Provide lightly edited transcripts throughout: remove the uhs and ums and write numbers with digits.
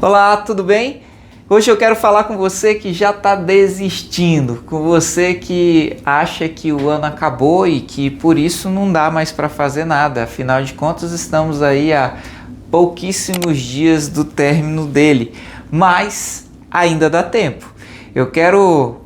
Olá, tudo bem? Hoje eu quero falar com você que já está desistindo, com você que acha que o ano acabou e que por isso não dá mais para fazer nada. Afinal de contas, estamos aí há pouquíssimos dias do término dele, mas ainda dá tempo. Eu quero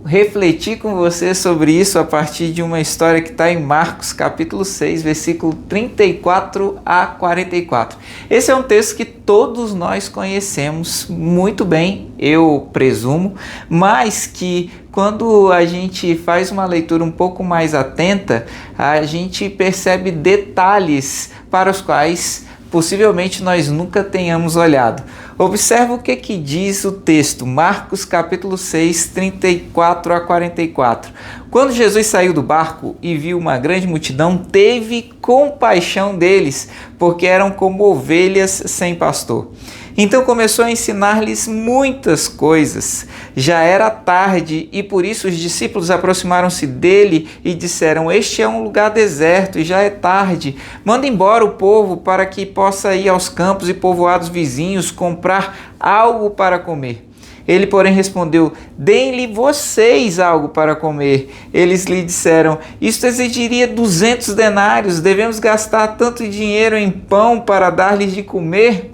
refletir com você sobre isso a partir de uma história que está em Marcos capítulo 6, versículo 34 a 44. Esse é um texto que todos nós conhecemos muito bem, eu presumo, mas que quando a gente faz uma leitura um pouco mais atenta, a gente percebe detalhes para os quais possivelmente nós nunca tenhamos olhado. Observa o que diz o texto, Marcos capítulo 6, 34 a 44. Quando Jesus saiu do barco e viu uma grande multidão, teve compaixão deles, porque eram como ovelhas sem pastor. Então começou a ensinar-lhes muitas coisas. Já era tarde e por isso os discípulos aproximaram-se dele e disseram: "Este é um lugar deserto e já é tarde. Manda embora o povo para que possa ir aos campos e povoados vizinhos comprar algo para comer." Ele, porém, respondeu: "Deem-lhe vocês algo para comer." Eles lhe disseram: "Isto exigiria 200 denários. Devemos gastar tanto dinheiro em pão para dar-lhes de comer?"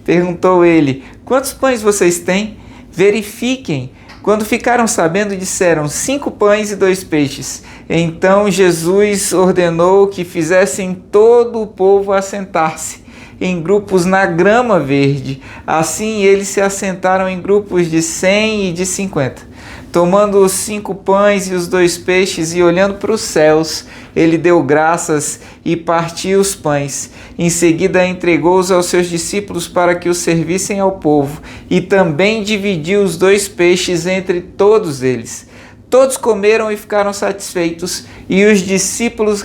Perguntou ele: "Quantos pães vocês têm? Verifiquem." Quando ficaram sabendo, disseram: 5 pães e 2 peixes. Então Jesus ordenou que fizessem todo o povo assentar-se em grupos na grama verde. Assim eles se assentaram em grupos de 100 e de 50. Tomando os 5 pães e os 2 peixes e olhando para os céus, ele deu graças e partiu os pães. Em seguida entregou-os aos seus discípulos para que os servissem ao povo, e também dividiu os 2 peixes entre todos eles. Todos comeram e ficaram satisfeitos, e os discípulos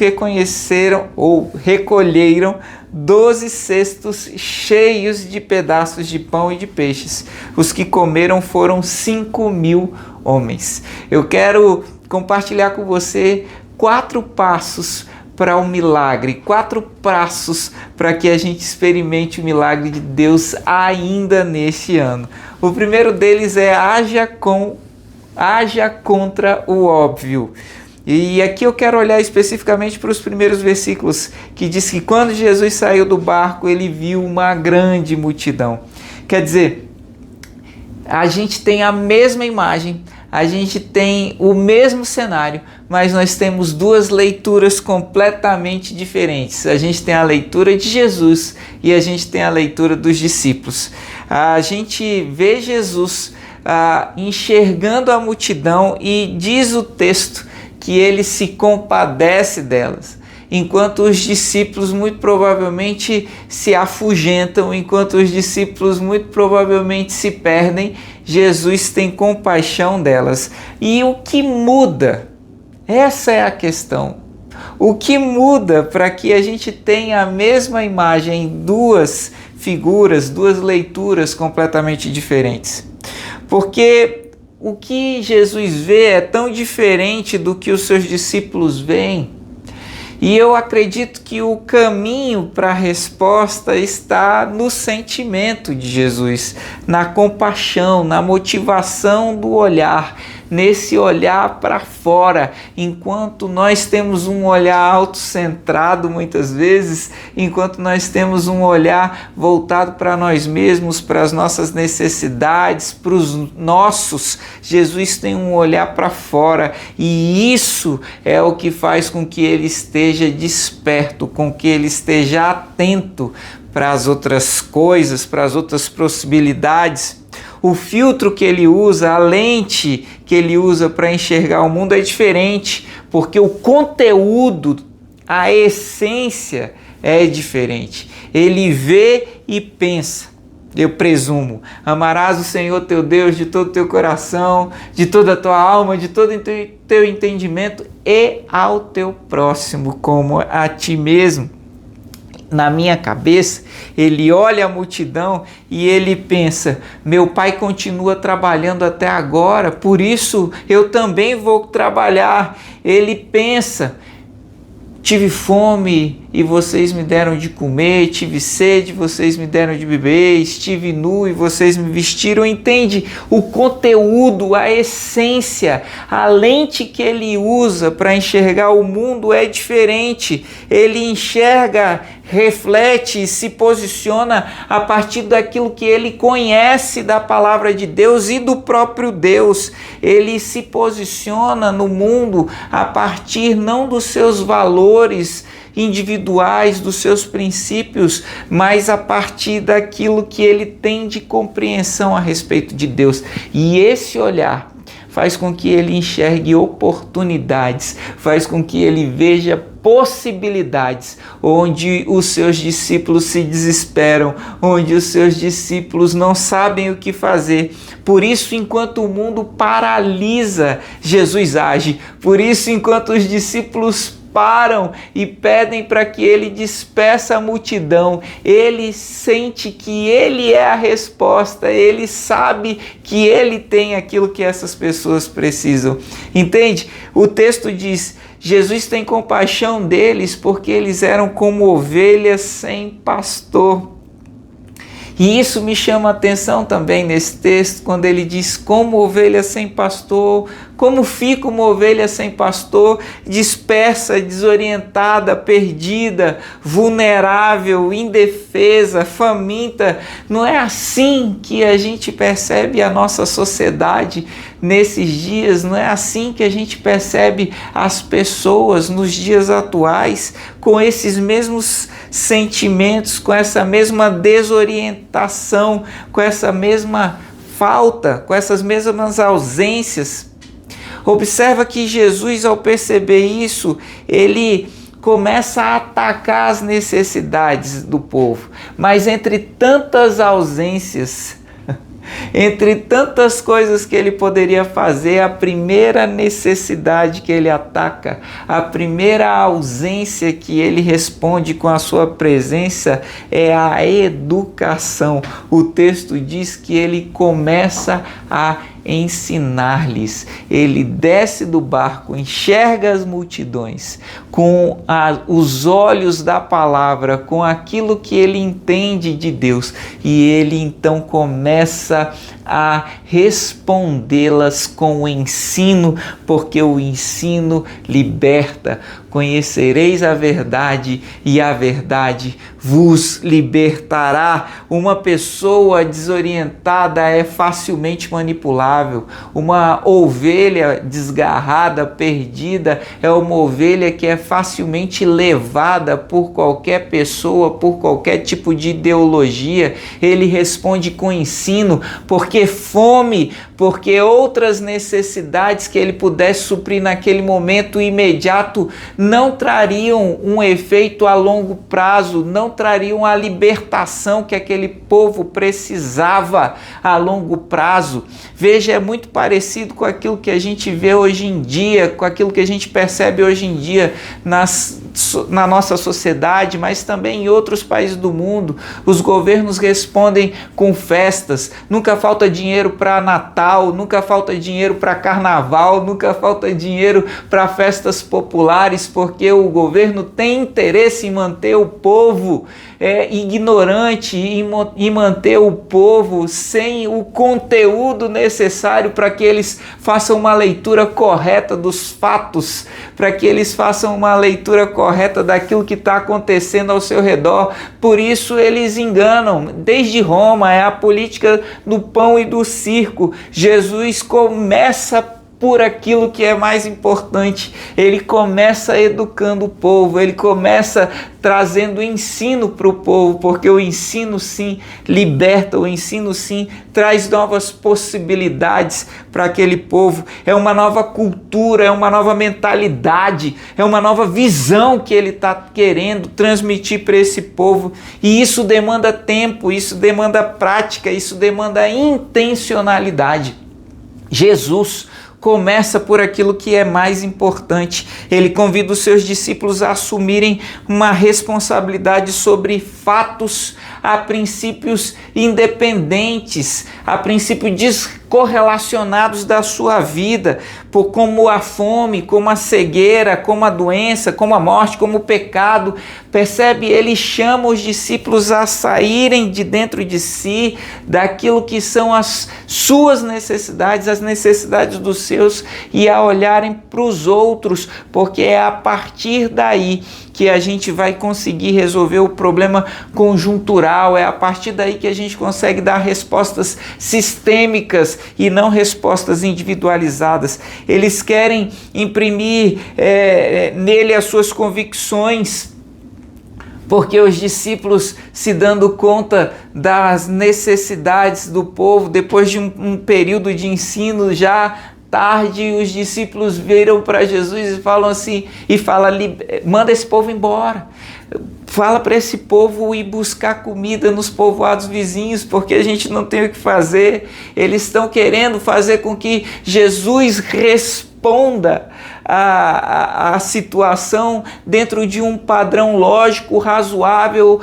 recolheram 12 cestos cheios de pedaços de pão e de peixes. Os que comeram foram 5.000 homens. Eu quero compartilhar com você 4 passos para o milagre, 4 passos para que a gente experimente o milagre de Deus ainda neste ano. O primeiro deles é haja contra o óbvio. E aqui eu quero olhar especificamente para os primeiros versículos, que diz que quando Jesus saiu do barco, ele viu uma grande multidão. Quer dizer, a gente tem a mesma imagem, a gente tem o mesmo cenário, mas nós temos 2 leituras completamente diferentes. A gente tem a leitura de Jesus e a gente tem a leitura dos discípulos. A gente vê Jesus enxergando a multidão e diz o texto que ele se compadece delas, enquanto os discípulos muito provavelmente se afugentam, enquanto os discípulos muito provavelmente se perdem, Jesus tem compaixão delas. E o que muda? Essa é a questão. O que muda para que a gente tenha a mesma imagem em 2 figuras, 2 leituras completamente diferentes? Porque o que Jesus vê é tão diferente do que os seus discípulos veem. E eu acredito que o caminho para a resposta está no sentimento de Jesus, na compaixão, na motivação do olhar, nesse olhar para fora. Enquanto nós temos um olhar autocentrado muitas vezes, enquanto nós temos um olhar voltado para nós mesmos, para as nossas necessidades, para os nossos, Jesus tem um olhar para fora, e isso é o que faz com que ele esteja desperto, com que ele esteja atento para as outras coisas, para as outras possibilidades. O filtro que ele usa, a lente que ele usa para enxergar o mundo é diferente, porque o conteúdo, a essência é diferente. Ele vê e pensa. Eu presumo, amarás o Senhor teu Deus de todo o teu coração, de toda a tua alma, de todo o teu entendimento e ao teu próximo como a ti mesmo. Na minha cabeça, ele olha a multidão e ele pensa: meu pai continua trabalhando até agora, por isso eu também vou trabalhar. Ele pensa: Tive fome e vocês me deram de comer, tive sede e vocês me deram de beber, estive nu e vocês me vestiram. Entende? O conteúdo, a essência, a lente que ele usa para enxergar o mundo é diferente. Ele enxerga, reflete, se posiciona a partir daquilo que ele conhece da palavra de Deus e do próprio Deus. Ele se posiciona no mundo a partir não dos seus valores individuais, dos seus princípios, mas a partir daquilo que ele tem de compreensão a respeito de Deus. E esse olhar faz com que ele enxergue oportunidades, faz com que ele veja possibilidades onde os seus discípulos se desesperam, onde os seus discípulos não sabem o que fazer. Por isso, enquanto o mundo paralisa, Jesus age. Por isso, enquanto os discípulos param e pedem para que ele despeça a multidão, ele sente que ele é a resposta, ele sabe que ele tem aquilo que essas pessoas precisam. Entende? O texto diz: Jesus tem compaixão deles porque eles eram como ovelhas sem pastor. E isso me chama a atenção também nesse texto, quando ele diz como ovelha sem pastor. Como fica uma ovelha sem pastor, dispersa, desorientada, perdida, vulnerável, indefesa, faminta? Não é assim que a gente percebe a nossa sociedade nesses dias? Não é assim que a gente percebe as pessoas nos dias atuais, com esses mesmos sentimentos, com essa mesma desorientação, com essa mesma falta, com essas mesmas ausências? Observa que Jesus, ao perceber isso, ele começa a atacar as necessidades do povo. Mas entre tantas ausências, entre tantas coisas que ele poderia fazer, a primeira necessidade que ele ataca, a primeira ausência que ele responde com a sua presença é a educação. O texto diz que ele começa a ensinar-lhes. Ele desce do barco, enxerga as multidões com os olhos da palavra, com aquilo que ele entende de Deus, e ele então começa a respondê-las com o ensino, porque o ensino liberta. Conhecereis a verdade e a verdade vos libertará. Uma pessoa desorientada é facilmente manipulável. Uma ovelha desgarrada, perdida, é uma ovelha que é facilmente levada por qualquer pessoa, por qualquer tipo de ideologia. Ele responde com ensino, porque fome, porque outras necessidades que ele pudesse suprir naquele momento imediato não trariam um efeito a longo prazo, não trariam a libertação que aquele povo precisava a longo prazo. Veja, é muito parecido com aquilo que a gente vê hoje em dia, com aquilo que a gente percebe hoje em dia na nossa sociedade, mas também em outros países do mundo. Os governos respondem com festas, nunca falta dinheiro para Natal, nunca falta dinheiro para Carnaval, nunca falta dinheiro para festas populares, porque o governo tem interesse em manter o povo ignorante, e manter o povo sem o conteúdo necessário para que eles façam uma leitura correta dos fatos, para que eles façam uma leitura correta daquilo que está acontecendo ao seu redor. Por isso eles enganam. Desde Roma é a política do pão e do circo. Jesus começa por aquilo que é mais importante. Ele começa educando o povo, ele começa trazendo ensino para o povo, porque o ensino sim liberta, o ensino sim traz novas possibilidades para aquele povo. É uma nova cultura, é uma nova mentalidade, é uma nova visão que ele está querendo transmitir para esse povo. E isso demanda tempo, isso demanda prática, isso demanda intencionalidade. Jesus começa por aquilo que é mais importante. Ele convida os seus discípulos a assumirem uma responsabilidade sobre fatos a princípios independentes, a princípios descorrelacionados da sua vida, como a fome, como a cegueira, como a doença, como a morte, como o pecado. Percebe? Ele chama os discípulos a saírem de dentro de si, daquilo que são as suas necessidades, as necessidades dos seus, e a olharem para os outros, porque é a partir daí que a gente vai conseguir resolver o problema conjuntural, é a partir daí que a gente consegue dar respostas sistêmicas e não respostas individualizadas. Eles querem imprimir nele as suas convicções, porque os discípulos, se dando conta das necessidades do povo, depois de um período de ensino já tarde, os discípulos viram para Jesus e falam assim, manda esse povo embora, fala para esse povo ir buscar comida nos povoados vizinhos, porque a gente não tem o que fazer. Eles estão querendo fazer com que Jesus responda a situação dentro de um padrão lógico, razoável,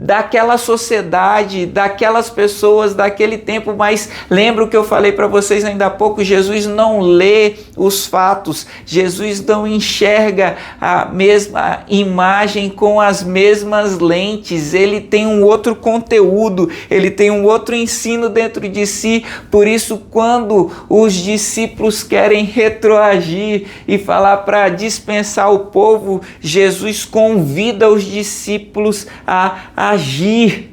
daquela sociedade, daquelas pessoas, daquele tempo. Mas lembra o que eu falei para vocês ainda há pouco, Jesus não lê os fatos, Jesus não enxerga a mesma imagem com as mesmas lentes, ele tem um outro conteúdo, ele tem um outro ensino dentro de si. Por isso, quando os discípulos querem retroagir e falar para dispensar o povo, Jesus convida os discípulos a agir.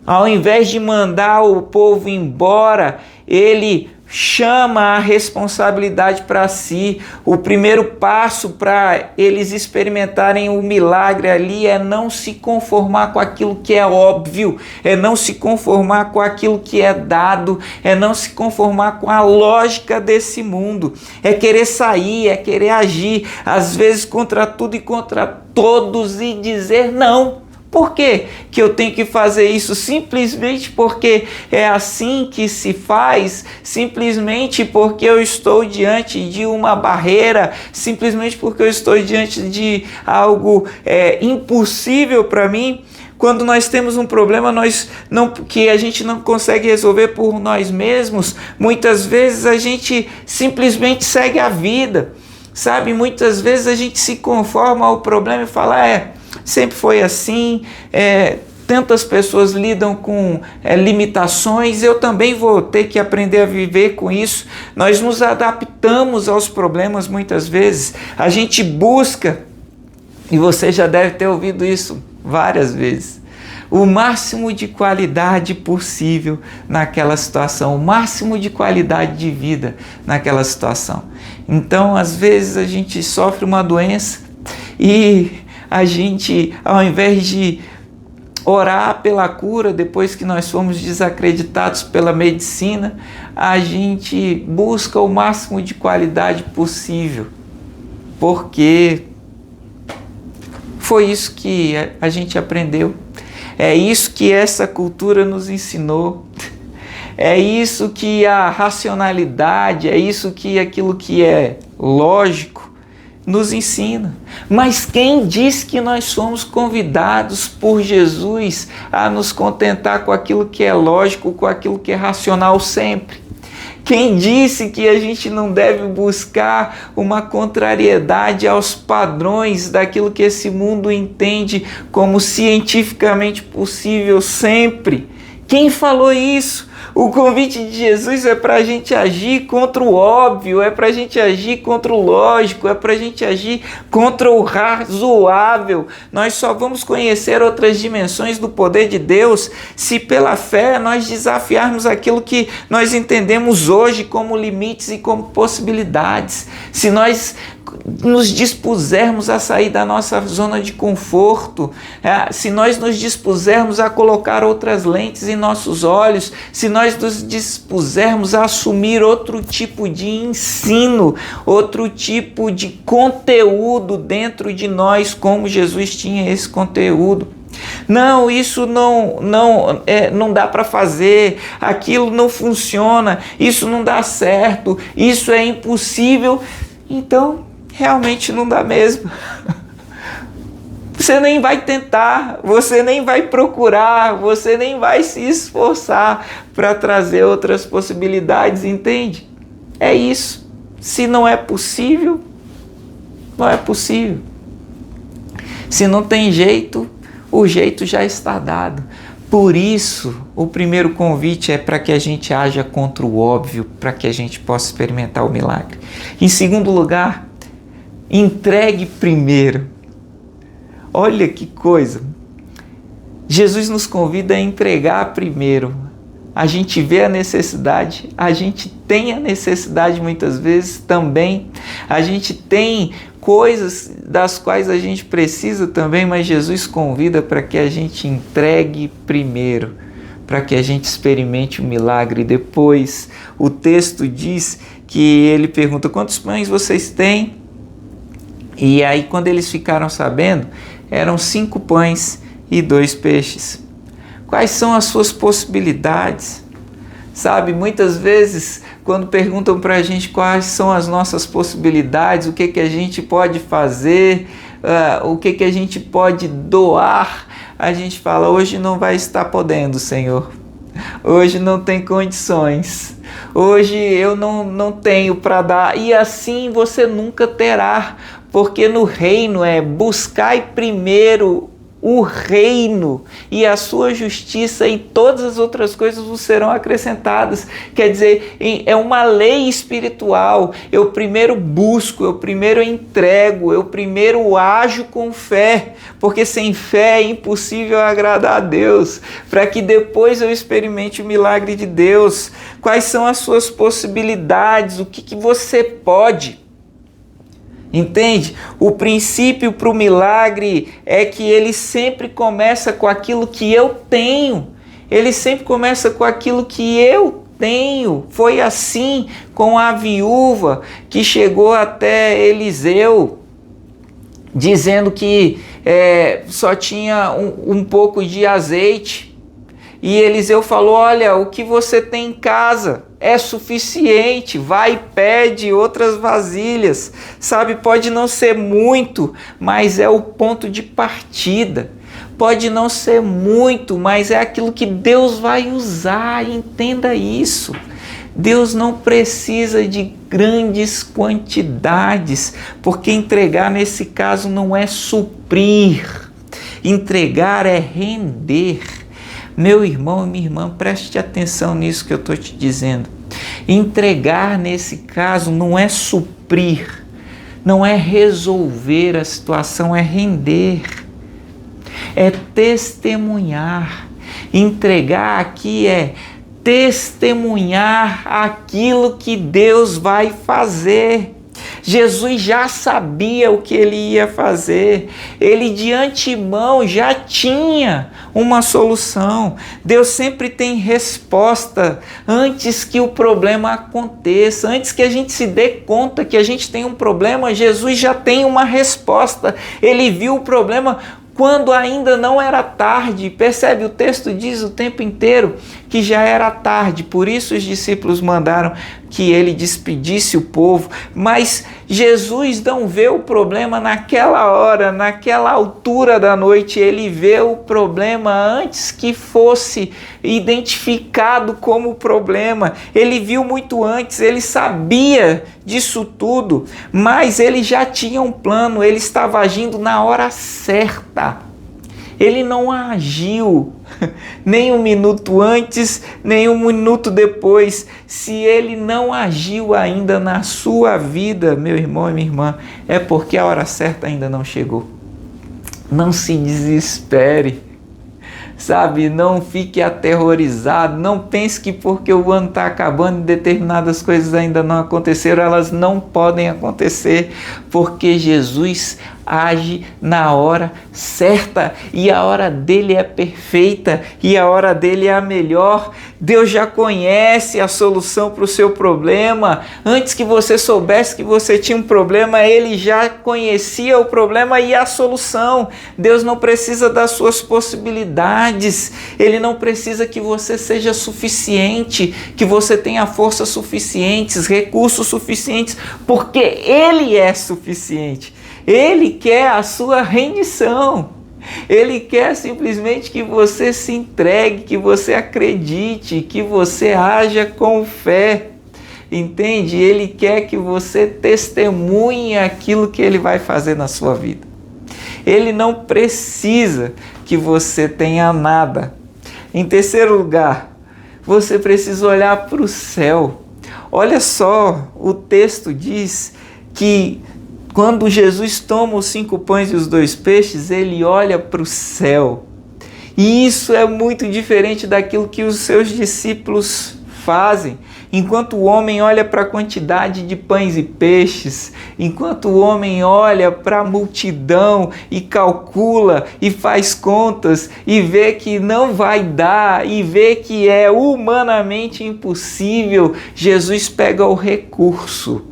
Ao invés de mandar o povo embora, ele chama a responsabilidade para si. O primeiro passo para eles experimentarem o milagre ali é não se conformar com aquilo que é óbvio, é não se conformar com aquilo que é dado, é não se conformar com a lógica desse mundo, é querer sair, é querer agir, às vezes contra tudo e contra todos, e dizer não. Por que que eu tenho que fazer isso? Simplesmente porque é assim que se faz, simplesmente porque eu estou diante de uma barreira, simplesmente porque eu estou diante de algo impossível para mim. Quando nós temos um problema que a gente não consegue resolver por nós mesmos, muitas vezes a gente simplesmente segue a vida, sabe? Muitas vezes a gente se conforma ao problema e fala, sempre foi assim, tantas pessoas lidam com limitações, eu também vou ter que aprender a viver com isso. Nós nos adaptamos aos problemas muitas vezes, a gente busca, e você já deve ter ouvido isso várias vezes, o máximo de qualidade possível naquela situação, o máximo de qualidade de vida naquela situação. Então, às vezes a gente sofre uma doença e a gente, ao invés de orar pela cura, depois que nós fomos desacreditados pela medicina, a gente busca o máximo de qualidade possível, porque foi isso que a gente aprendeu, é isso que essa cultura nos ensinou, é isso que a racionalidade, é isso que aquilo que é lógico nos ensina. Mas quem diz que nós somos convidados por Jesus a nos contentar com aquilo que é lógico, com aquilo que é racional sempre? Quem disse que a gente não deve buscar uma contrariedade aos padrões daquilo que esse mundo entende como cientificamente possível sempre? Quem falou isso? O convite de Jesus é para a gente agir contra o óbvio, é para a gente agir contra o lógico, é para a gente agir contra o razoável. Nós só vamos conhecer outras dimensões do poder de Deus se pela fé nós desafiarmos aquilo que nós entendemos hoje como limites e como possibilidades. Se nós nos dispusermos a sair da nossa zona de conforto, se nós nos dispusermos a colocar outras lentes em nossos olhos, se nós nos dispusermos a assumir outro tipo de ensino, outro tipo de conteúdo dentro de nós, como Jesus tinha esse conteúdo. Não, isso não dá para fazer, aquilo não funciona, isso não dá certo, isso é impossível. Então, realmente não dá mesmo. Você nem vai tentar, você nem vai procurar, você nem vai se esforçar para trazer outras possibilidades, entende? É isso. Se não é possível, não é possível. Se não tem jeito, o jeito já está dado. Por isso, o primeiro convite é para que a gente haja contra o óbvio, para que a gente possa experimentar o milagre. Em segundo lugar, entregue primeiro. Olha que coisa! Jesus nos convida a entregar primeiro. A gente vê a necessidade, a gente tem a necessidade muitas vezes também. A gente tem coisas das quais a gente precisa também, mas Jesus convida para que a gente entregue primeiro, para que a gente experimente o milagre depois. O texto diz que ele pergunta: quantos pães vocês têm? E aí, quando eles ficaram sabendo, eram 5 pães e 2 peixes. Quais são as suas possibilidades? Sabe, muitas vezes, quando perguntam para a gente quais são as nossas possibilidades, o que a gente pode fazer, o que a gente pode doar, a gente fala: hoje não vai estar podendo, Senhor. Hoje não tem condições. Hoje eu não tenho para dar. E assim você nunca terá. Porque no reino é: buscai primeiro o reino e a sua justiça, e todas as outras coisas vos serão acrescentadas. Quer dizer, é uma lei espiritual. Eu primeiro busco, eu primeiro entrego, eu primeiro ajo com fé, porque sem fé é impossível agradar a Deus, para que depois eu experimente o milagre de Deus. Quais são as suas possibilidades? O que você pode? Entende? O princípio para o milagre é que ele sempre começa com aquilo que eu tenho. Ele sempre começa com aquilo que eu tenho. Foi assim com a viúva que chegou até Eliseu, dizendo que só tinha um pouco de azeite. E Eliseu falou: olha, o que você tem em casa é suficiente, vai e pede outras vasilhas. Sabe, pode não ser muito, mas é o ponto de partida. Pode não ser muito, mas é aquilo que Deus vai usar, entenda isso. Deus não precisa de grandes quantidades, porque entregar nesse caso não é suprir, entregar é render. Meu irmão e minha irmã, preste atenção nisso que eu estou te dizendo. Entregar nesse caso não é suprir, não é resolver a situação, é render, é testemunhar. Entregar aqui é testemunhar aquilo que Deus vai fazer. Jesus já sabia o que ele ia fazer, ele de antemão já tinha uma solução. Deus sempre tem resposta antes que o problema aconteça, antes que a gente se dê conta que a gente tem um problema. Jesus já tem uma resposta, ele viu o problema quando ainda não era tarde. Percebe? O texto diz o tempo inteiro que já era tarde, por isso os discípulos mandaram que ele despedisse o povo, mas Jesus não vê o problema naquela hora, naquela altura da noite. Ele vê o problema antes que fosse identificado como problema. Ele viu muito antes, ele sabia disso tudo, mas ele já tinha um plano, ele estava agindo na hora certa. Ele não agiu nem um minuto antes, nem um minuto depois. Se ele não agiu ainda na sua vida, meu irmão e minha irmã, é porque a hora certa ainda não chegou. Não se desespere, sabe? Não fique aterrorizado, não pense que porque o ano está acabando e determinadas coisas ainda não aconteceram, elas não podem acontecer, porque Jesus age na hora certa e a hora dele é perfeita e a hora dele é a melhor. Deus já conhece a solução para o seu problema. Antes que você soubesse que você tinha um problema, ele já conhecia o problema e a solução. Deus não precisa das suas possibilidades, ele não precisa que você seja suficiente, que você tenha forças suficientes, recursos suficientes, porque ele é suficiente. Ele quer a sua rendição. Ele quer simplesmente que você se entregue, que você acredite, que você haja com fé. Entende? Ele quer que você testemunhe aquilo que ele vai fazer na sua vida. Ele não precisa que você tenha nada. Em terceiro lugar, você precisa olhar para o céu. Olha só, o texto diz que quando Jesus toma os 5 pães e os 2 peixes, ele olha para o céu. E isso é muito diferente daquilo que os seus discípulos fazem. Enquanto o homem olha para a quantidade de pães e peixes, enquanto o homem olha para a multidão e calcula e faz contas e vê que não vai dar e vê que é humanamente impossível, Jesus pega o recurso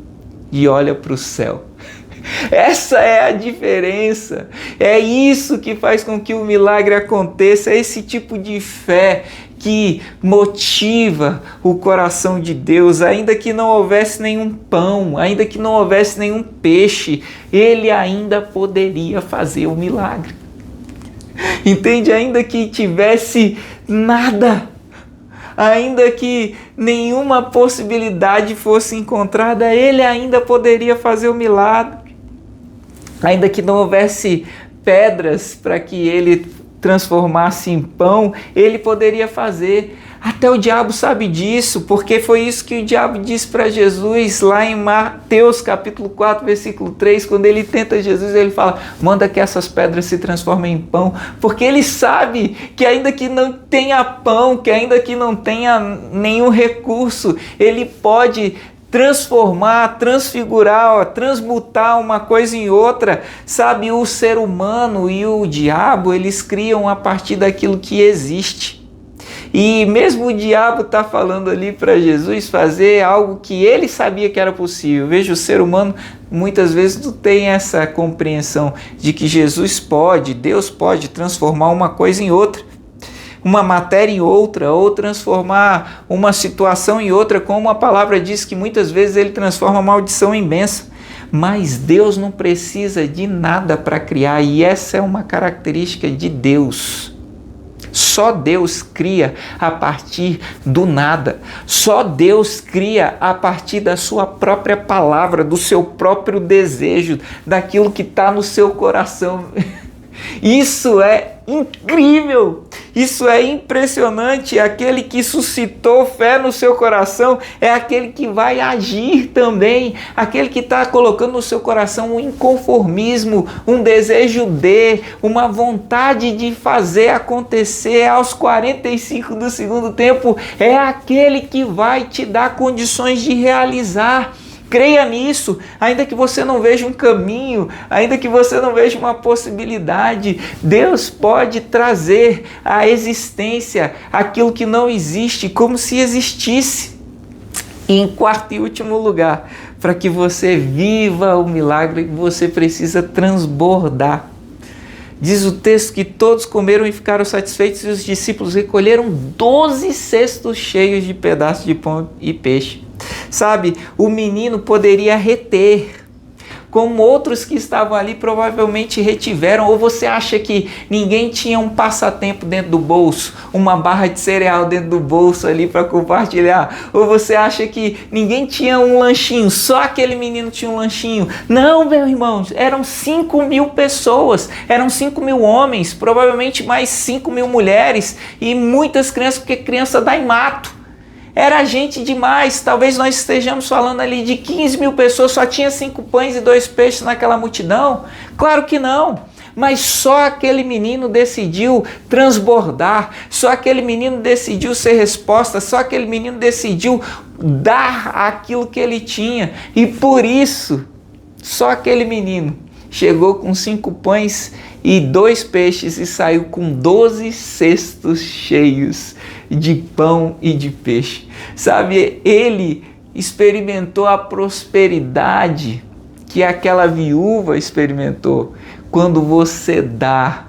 e olha para o céu. Essa é a diferença, é isso que faz com que o milagre aconteça, é esse tipo de fé que motiva o coração de Deus. Ainda que não houvesse nenhum pão, ainda que não houvesse nenhum peixe, ele ainda poderia fazer o milagre. Entende? Ainda que tivesse nada, ainda que nenhuma possibilidade fosse encontrada, ele ainda poderia fazer o milagre. Ainda que não houvesse pedras para que ele transformasse em pão, ele poderia fazer. Até o diabo sabe disso, porque foi isso que o diabo disse para Jesus lá em Mateus capítulo 4, versículo 3, quando ele tenta Jesus, ele fala, manda que essas pedras se transformem em pão, porque ele sabe que ainda que não tenha pão, que ainda que não tenha nenhum recurso, ele pode transformar, transfigurar, transmutar uma coisa em outra. Sabe, o ser humano e o diabo, eles criam a partir daquilo que existe. E mesmo o diabo está falando ali para Jesus fazer algo que ele sabia que era possível. Veja, o ser humano muitas vezes não tem essa compreensão de que Jesus pode, Deus pode transformar uma coisa em outra, uma matéria em outra, ou transformar uma situação em outra, como a palavra diz que muitas vezes ele transforma a maldição em bênção. Mas Deus não precisa de nada para criar, e essa é uma característica de Deus. Só Deus cria a partir do nada. Só Deus cria a partir da sua própria palavra, do seu próprio desejo, daquilo que está no seu coração. Isso é incrível, isso é impressionante. Aquele que suscitou fé no seu coração é aquele que vai agir também, aquele que está colocando no seu coração um inconformismo, um desejo de, uma vontade de fazer acontecer aos 45 do segundo tempo, é aquele que vai te dar condições de realizar. Creia nisso, ainda que você não veja um caminho, ainda que você não veja uma possibilidade, Deus pode trazer à existência aquilo que não existe, como se existisse. E em quarto e último lugar, para que você viva o milagre, você precisa transbordar. Diz o texto que todos comeram e ficaram satisfeitos, e os discípulos recolheram 12 cestos cheios de pedaços de pão e peixe. Sabe, o menino poderia reter, como outros que estavam ali provavelmente retiveram. Ou você acha que ninguém tinha um passatempo dentro do bolso, uma barra de cereal dentro do bolso ali para compartilhar? Ou você acha que ninguém tinha um lanchinho, só aquele menino tinha um lanchinho? Não, meus irmãos, eram 5.000 pessoas, eram 5.000 homens, provavelmente mais 5.000 mulheres e muitas crianças, porque criança dá em mato. Era gente demais. Talvez nós estejamos falando ali de 15.000 pessoas, só tinha 5 pães e 2 peixes naquela multidão? Claro que não. Mas só aquele menino decidiu transbordar, só aquele menino decidiu ser resposta, só aquele menino decidiu dar aquilo que ele tinha. E por isso, só aquele menino chegou com 5 pães e 2 peixes e saiu com 12 cestos cheios de pão e de peixe. Sabe, ele experimentou a prosperidade que aquela viúva experimentou quando você dá,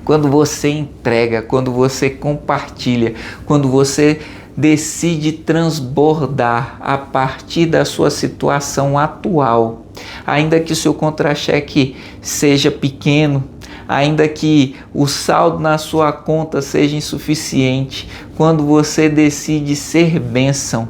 quando você entrega, quando você compartilha, quando você decide transbordar a partir da sua situação atual. Ainda que o seu contra-cheque seja pequeno, ainda que o saldo na sua conta seja insuficiente, quando você decide ser bênção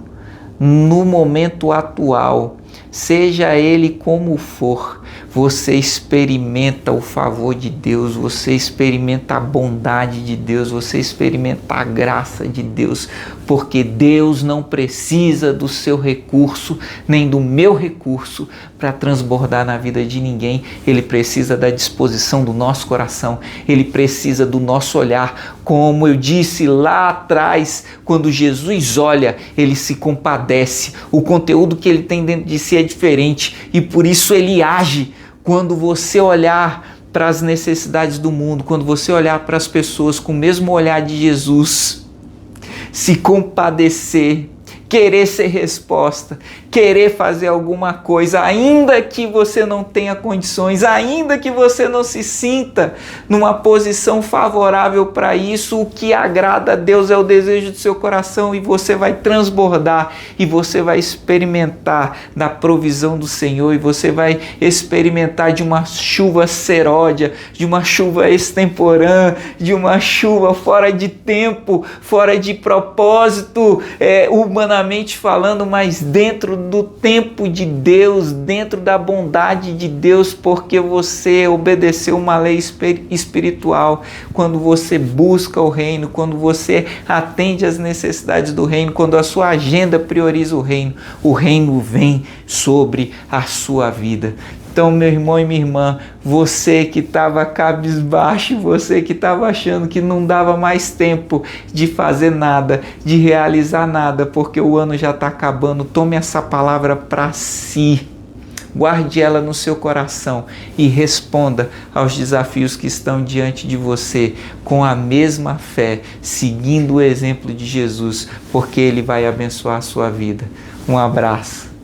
no momento atual, seja ele como for, você experimenta o favor de Deus, você experimenta a bondade de Deus, você experimenta a graça de Deus, porque Deus não precisa do seu recurso, nem do meu recurso para transbordar na vida de ninguém. Ele precisa da disposição do nosso coração, ele precisa do nosso olhar. Como eu disse lá atrás, quando Jesus olha, ele se compadece. O conteúdo que ele tem dentro de si é diferente e por isso ele age. Quando você olhar para as necessidades do mundo, quando você olhar para as pessoas com o mesmo olhar de Jesus, se compadecer, querer ser resposta, querer fazer alguma coisa, ainda que você não tenha condições, ainda que você não se sinta numa posição favorável para isso, o que agrada a Deus é o desejo do seu coração e você vai transbordar e você vai experimentar da provisão do Senhor e você vai experimentar de uma chuva seródia, de uma chuva extemporânea, de uma chuva fora de tempo, fora de propósito, humanamente falando, mas dentro do tempo de Deus, dentro da bondade de Deus, porque você obedeceu uma lei espiritual. Quando você busca o reino, quando você atende às necessidades do reino, quando a sua agenda prioriza o reino vem sobre a sua vida. Então, meu irmão e minha irmã, você que estava cabisbaixo, você que estava achando que não dava mais tempo de fazer nada, de realizar nada, porque o ano já está acabando, tome essa palavra para si, guarde ela no seu coração e responda aos desafios que estão diante de você com a mesma fé, seguindo o exemplo de Jesus, porque Ele vai abençoar a sua vida. Um abraço.